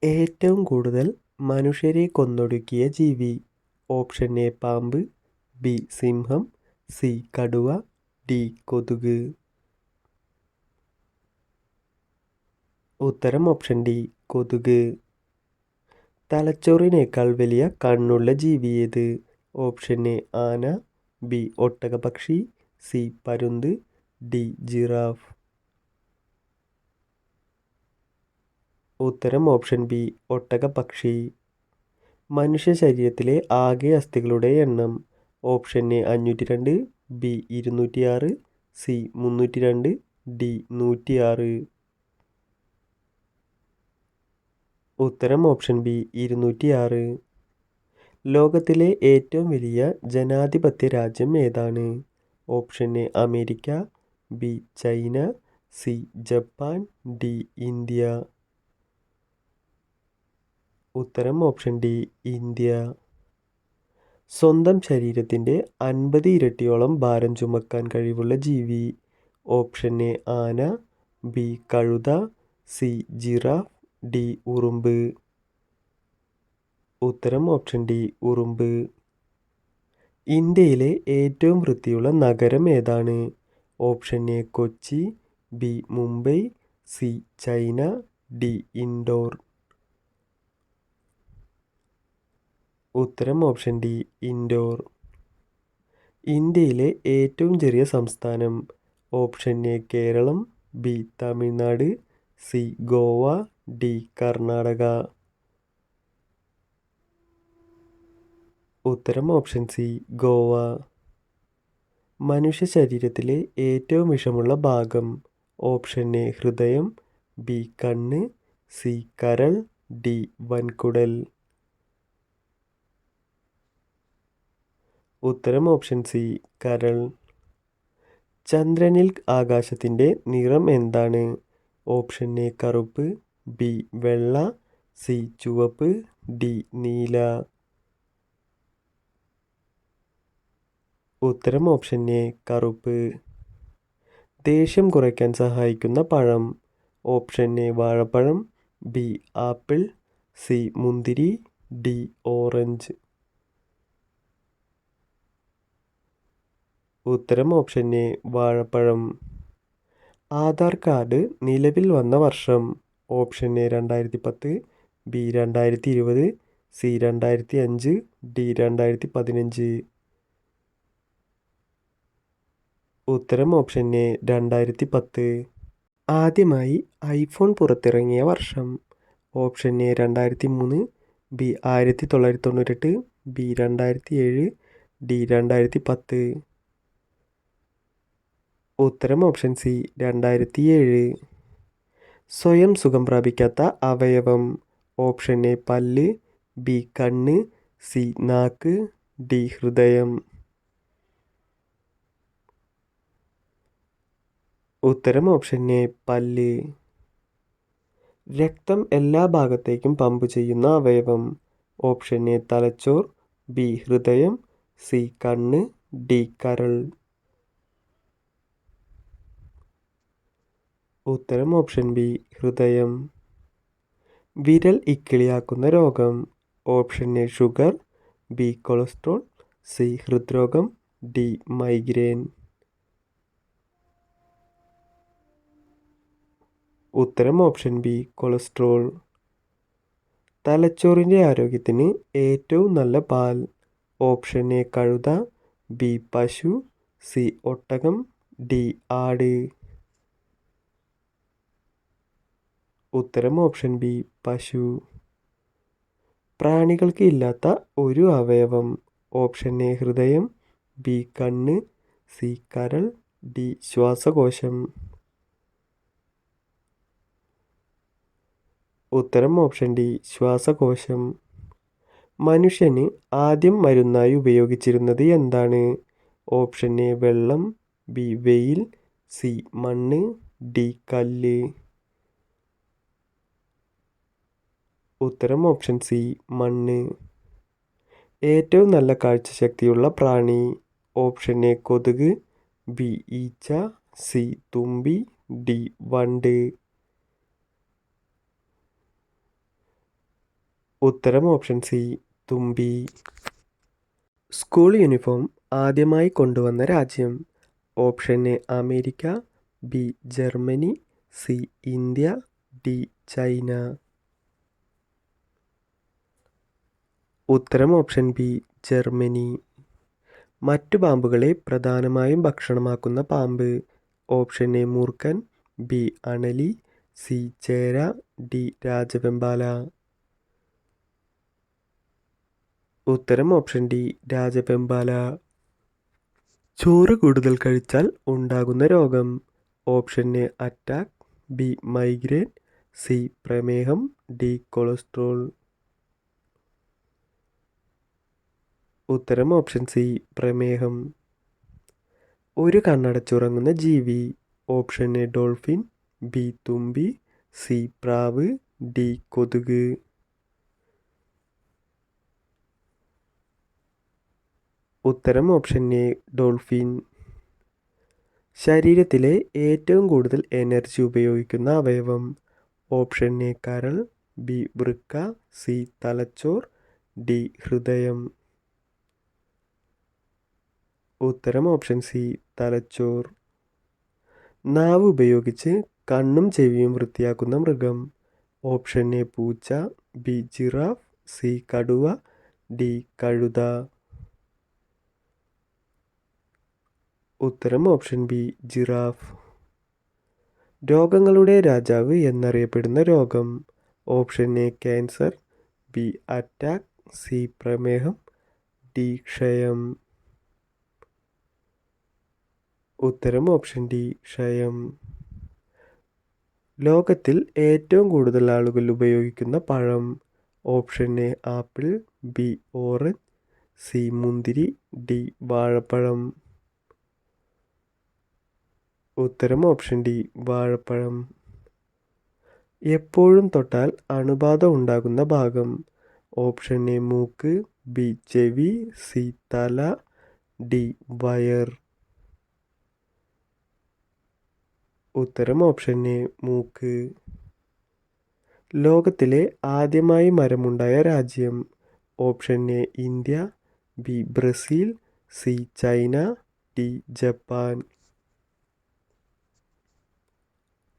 ഏറ്റവും കൂടുതൽ മനുഷ്യരെ കൊന്നൊടുക്കിയ ജീവി. ഓപ്ഷൻ എ പാമ്പ്, ബി സിംഹം, സി കടുവ, ഡി കൊതുക്. ഉത്തരം ഓപ്ഷൻ ഡി കൊതുക്. തലച്ചോറിനേക്കാൾ വലിയ കണ്ണുള്ള ജീവി ഏത്? ഓപ്ഷൻ എ ആന, ബി ഒട്ടകപക്ഷി, സി പരുന്ത്, ഡി ജിറാഫ്. ഉത്തരം ഓപ്ഷൻ ബി ഒട്ടകപക്ഷി. മനുഷ്യ ശരീരത്തിലെ ആകെ അസ്ഥികളുടെ എണ്ണം. Option A 502, B 206, C 302, D 106. ഉത്തരം ഓപ്ഷൻ ബി 206. ലോകത്തിലെ ഏറ്റവും വലിയ ജനാധിപത്യ രാജ്യം ഏതാണ്? Option A America, B China, C Japan, D India. ഉത്തരം ഓപ്ഷൻ ഡി ഇന്ത്യ. സ്വന്തം ശരീരത്തിൻ്റെ 50 ഇരട്ടിയോളം ഭാരം ചുമക്കാൻ കഴിവുള്ള ജീവി. ഓപ്ഷൻ എ ആന, ബി കഴുത, സി ജിറാഫ്, ഡി ഉറുമ്പ്. ഉത്തരം ഓപ്ഷൻ ഡി ഉറുമ്പ്. ഇന്ത്യയിലെ ഏറ്റവും വൃത്തിയുള്ള നഗരം ഏതാണ്? Option A Kochi, B Mumbai, C China, D Indore. ഉത്തരം ഓപ്ഷൻ ഡി ഇൻഡോർ. ഇന്ത്യയിലെ ഏറ്റവും ചെറിയ സംസ്ഥാനം. Option A Keralam, B Tamil Nadu, C Goa, D Karnataka. ഉത്തരം ഓപ്ഷൻ സി ഗോവ. മനുഷ്യ ശരീരത്തിലെ ഏറ്റവും വിഷമുള്ള ഭാഗം. ഓപ്ഷൻ എ ഹൃദയം, ബി കണ്ണ്, സി കരൾ, ഡി വൻകുടൽ. ഉത്തരം ഓപ്ഷൻ സി കരൾ. ചന്ദ്രനിൽ ആകാശത്തിൻ്റെ നിറം എന്താണ്? ഓപ്ഷൻ എ കറുപ്പ്, ബി വെള്ള, സി ചുവപ്പ്, ഡി നീല. ഉത്തരം ഓപ്ഷൻ എ കറുപ്പ്. ദേഷ്യം കുറയ്ക്കാൻ സഹായിക്കുന്ന പഴം. ഓപ്ഷൻ എ വാഴപ്പഴം, ബി ആപ്പിൾ, സി മുന്തിരി, ഡി ഓറഞ്ച്. ഉത്തരം ഓപ്ഷൻ എ വാഴപ്പഴം. ആധാർ കാർഡ് നിലവിൽ വന്ന വർഷം. Option A 2010, B 2020, C 2005, D 2015. ഉത്തരം ഓപ്ഷൻ എ 2010. ആദ്യമായി ഐഫോൺ പുറത്തിറങ്ങിയ വർഷം. Option A 2003, B 1998, B 2007, D 2010. ഉത്തരം ഓപ്ഷൻ സി 2007. സ്വയം സുഖം പ്രാപിക്കാത്ത അവയവം. ഓപ്ഷൻ എ പല്ല്, ബി കണ്ണ്, സി നാക്ക്, ഡി ഹൃദയം. ഉത്തരം ഓപ്ഷൻ എ പല്ല്. രക്തം എല്ലാ ഭാഗത്തേക്കും പമ്പ് ചെയ്യുന്ന അവയവം. ഓപ്ഷൻ എ തലച്ചോർ, ബി ഹൃദയം, സി കണ്ണ്, ഡി കരൾ. ഉത്തരം ഓപ്ഷൻ ബി ഹൃദയം. വിരൽ ഇക്കിളിയാക്കുന്ന രോഗം. Option A sugar, B cholesterol, C ഹൃദ്രോഗം, ഡി മൈഗ്രെയിൻ. ഉത്തരം ഓപ്ഷൻ ബി കൊളസ്ട്രോൾ. തലച്ചോറിൻ്റെ ആരോഗ്യത്തിന് ഏറ്റവും നല്ല പാൽ. ഓപ്ഷൻ എ കഴുത, ബി പശു, സി ഒട്ടകം, ഡി ആട്. ഉത്തരം ഓപ്ഷൻ ബി പശു. പ്രാണികൾക്ക് ഇല്ലാത്ത ഒരു അവയവം. ഓപ്ഷൻ എ ഹൃദയം, ബി കണ്ണ്, സി കരൾ, ഡി ശ്വാസകോശം. ഉത്തരം ഓപ്ഷൻ ഡി ശ്വാസകോശം. മനുഷ്യന് ആദ്യം മരുന്നായി ഉപയോഗിച്ചിരുന്നത് എന്താണ്? ഓപ്ഷൻ എ വെള്ളം, ബി വെയിൽ, സി മണ്ണ്, ഡി കല്ല്. ഉത്തരം ഓപ്ഷൻ സി മണ്ണ്. ഏറ്റവും നല്ല കാഴ്ചശക്തിയുള്ള പ്രാണി. ഓപ്ഷൻ എ കൊതുക്, ബി ഈച്ച, സി തുമ്പി, ഡി വണ്ട്. ഉത്തരം ഓപ്ഷൻ സി തുമ്പി. സ്കൂൾ യൂണിഫോം ആദ്യമായി കൊണ്ടുവന്ന രാജ്യം? Option A America, B Germany, C India, D China. ഉത്തരം ഓപ്ഷൻ ബി ജർമ്മനി. മറ്റു പാമ്പുകളെ പ്രധാനമായും ഭക്ഷണമാക്കുന്ന പാമ്പ്? ഓപ്ഷൻ എ മൂർഖൻ, ബി അണലി, സി ചേര, ഡി രാജവെമ്പാല. ഉത്തരം ഓപ്ഷൻ ഡി രാജവെമ്പാല. ചോറ് കൂടുതൽ കഴിച്ചാൽ ഉണ്ടാകുന്ന രോഗം? Option A attack, B migraine, C പ്രമേഹം, ഡി കൊളസ്ട്രോൾ. ഉത്തരം ഓപ്ഷൻ സി പ്രമേഹം. ഒരു കണ്ണടച്ചുറങ്ങുന്ന ജീവി? ഓപ്ഷൻ എ ഡോൾഫിൻ, ബി തുമ്പി, സി പ്രാവ്, ഡി കൊതുക്. ഉത്തരം ഓപ്ഷൻ എ ഡോൾഫിൻ. ശരീരത്തിലെ ഏറ്റവും കൂടുതൽ എനർജി ഉപയോഗിക്കുന്ന അവയവം? ഓപ്ഷൻ എ കരൾ, ബി വൃക്ക, സി തലച്ചോർ, ഡി ഹൃദയം. ഉത്തരം ഓപ്ഷൻ സി തലച്ചോർ. നാവ് ഉപയോഗിച്ച് കണ്ണും ചെവിയും വൃത്തിയാക്കുന്ന മൃഗം? ഓപ്ഷൻ എ പൂച്ച, ബി ജിറാഫ്, സി കടുവ, ഡി കഴുത. ഉത്തരം ഓപ്ഷൻ ബി ജിറാഫ്. രോഗങ്ങളുടെ രാജാവ് എന്നറിയപ്പെടുന്ന രോഗം? Option A cancer, B attack, C പ്രമേഹം, ഡി ക്ഷയം. ഉത്തരം ഓപ്ഷൻ ഡി ക്ഷയം. ലോകത്തിൽ ഏറ്റവും കൂടുതൽ ആളുകൾ ഉപയോഗിക്കുന്ന പഴം? Option A apple, B orange, C മുന്തിരി, ഡി വാഴപ്പഴം. ഉത്തരം ഓപ്ഷൻ ഡി വാഴപ്പഴം. എപ്പോഴും തൊട്ടാൽ അണുബാധ ഉണ്ടാകുന്ന ഭാഗം? ഓപ്ഷൻ എ മൂക്ക്, ബി ചെവി, സി തല, ഡി വയർ. ഉത്തരം ഓപ്ഷൻ എ മൂക്ക്. ലോകത്തിലെ ആദ്യമായി മരമുണ്ടായ രാജ്യം? Option A India, B Brazil, C China, D Japan.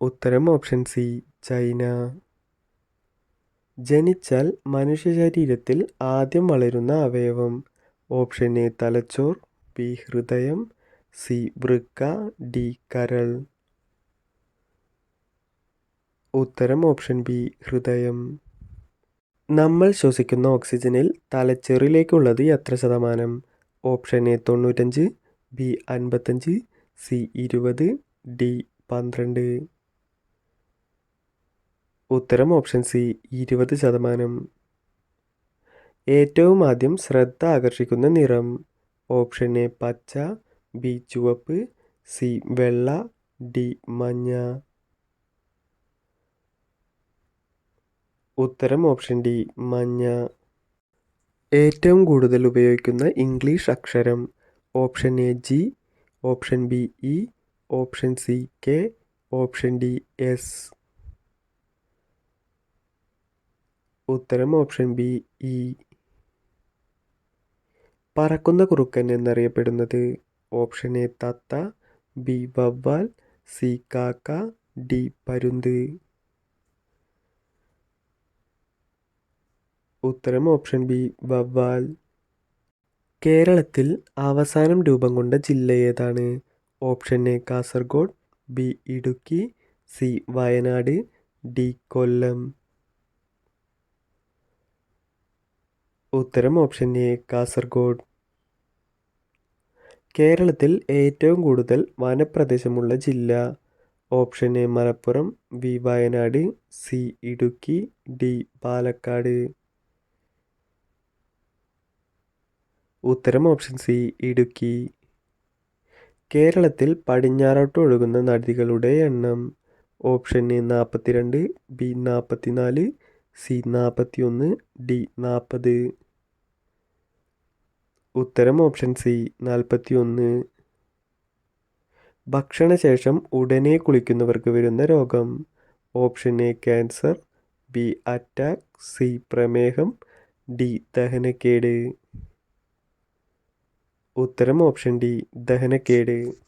ഉത്തരം ഓപ്ഷൻ സി ചൈന. ജനിച്ചാൽ മനുഷ്യ ശരീരത്തിൽ ആദ്യം വളരുന്ന അവയവം? ഓപ്ഷൻ എ തലച്ചോർ, ബി ഹൃദയം, സി വൃക്ക, ഡി കരൾ. ഉത്തരം ഓപ്ഷൻ ബി ഹൃദയം. നമ്മൾ ശ്വസിക്കുന്ന ഓക്സിജനിൽ തലച്ചോറിലേക്കുള്ളത് എത്ര ശതമാനം? Option A 95, B 55, C 20, D 12. ഉത്തരം ഓപ്ഷൻ സി 20%. ഏറ്റവും ആദ്യം ശ്രദ്ധ ആകർഷിക്കുന്ന നിറം? ഓപ്ഷൻ എ പച്ച, ബി ചുവപ്പ്, സി വെള്ള, ഡി മഞ്ഞ. ഉത്തരം ഓപ്ഷൻ ഡി മഞ്ഞ. ഏറ്റവും കൂടുതൽ ഉപയോഗിക്കുന്ന ഇംഗ്ലീഷ് അക്ഷരം? Option A G, option B E, option C K, option D S. ഉത്തരം ഓപ്ഷൻ ബി ഇ. പറക്കുന്ന കുറുക്കൻ എന്നറിയപ്പെടുന്നത്? ഓപ്ഷൻ എ തത്ത, ബി വവ്വാൽ, സി കാക്ക, ഡി പരുന്ത്. ഉത്തരം ഓപ്ഷൻ ബി വവ്വാൽ. കേരളത്തിൽ അവസാനം രൂപം കൊണ്ട ജില്ല ഏതാണ്? Option A Kasaragod, B Idukki, C Wayanad, D Kollam. ഉത്തരം ഓപ്ഷൻ എ കാസർഗോഡ്. കേരളത്തിൽ ഏറ്റവും കൂടുതൽ വനപ്രദേശമുള്ള ജില്ല? Option A Malappuram, B Wayanad, C Idukki, D Palakkad. ഉത്തരം ഓപ്ഷൻ സി ഇടുക്കി. കേരളത്തിൽ പടിഞ്ഞാറോട്ട് ഒഴുകുന്ന നദികളുടെ എണ്ണം? Option A 42, B 44, C 41, D 40. ഉത്തരം ഓപ്ഷൻ സി 41. ഭക്ഷണശേഷം ഉടനെ കുളിക്കുന്നവർക്ക് വരുന്ന രോഗം? Option A cancer, B attack, C പ്രമേഹം, ഡി ദഹനക്കേട്. ഉത്തരം ഓപ്ഷൻ ഡി ദഹനക്കേട്.